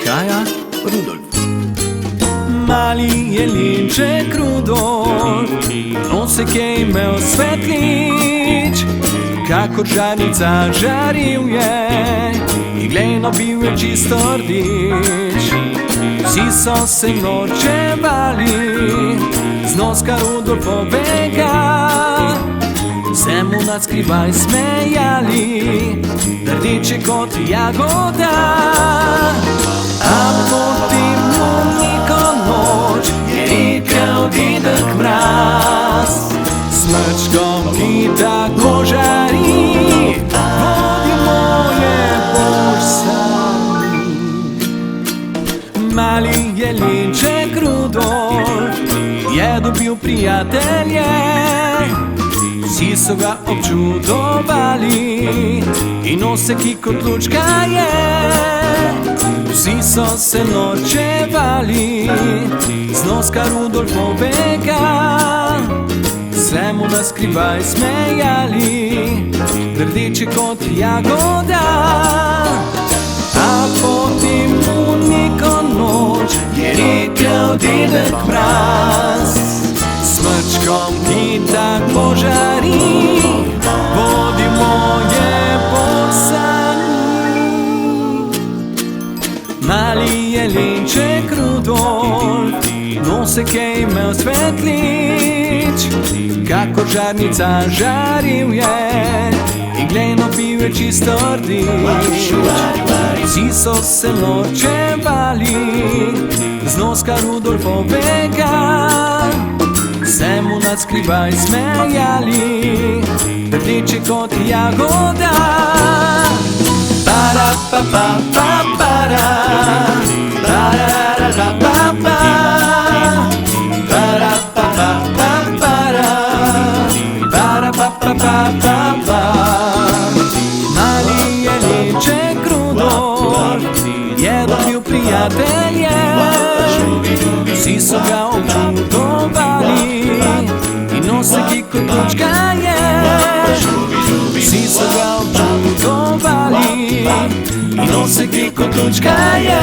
Kaja Rudolf. Mali jelinček Rudolf, nosek je imel svetlič, kakor žarnica žaril je, igleno bil je čisto rdič. Vsi so se norčevali z noska Rudolfovega, se mu nadskrivaj smejali, rdeče kot jagoda. A potem mu neko noč je rekel dedek Mraz, smrčkom, ki tako žari, vodi moje bož sami. Mali jelinček Rudolf je dobil prijatelje, vsi so ga občudovali in nosek, ki kot lučka je. Vsi so se norčevali z noska Rudolfovega, se mu naskrivaj smejali, rdeče kot jagoda. A potem mu neko noč je rekel dedek Mraz, smrčkom, ki tako žari, vodi moje bož sami. Mali jelinček Rudolf, nosek je imel svetlič, kakor žarnica žaril je, igleno bil je čisto rdič. Vsi so se norčevali z noska Rudolfovega, se mu nadskrivaj smejali, rdeče kot jagoda. Para pa pa pa para, para pa pa pa, para pa pa pa para, para pa pa pa pa pa. Mali jelinček Rudolf je dobil prijatelje, vsi so ga občudovali in nosek, ki kot lučka je. Vsi so ga občudovali in nosek, ki kot lučka je.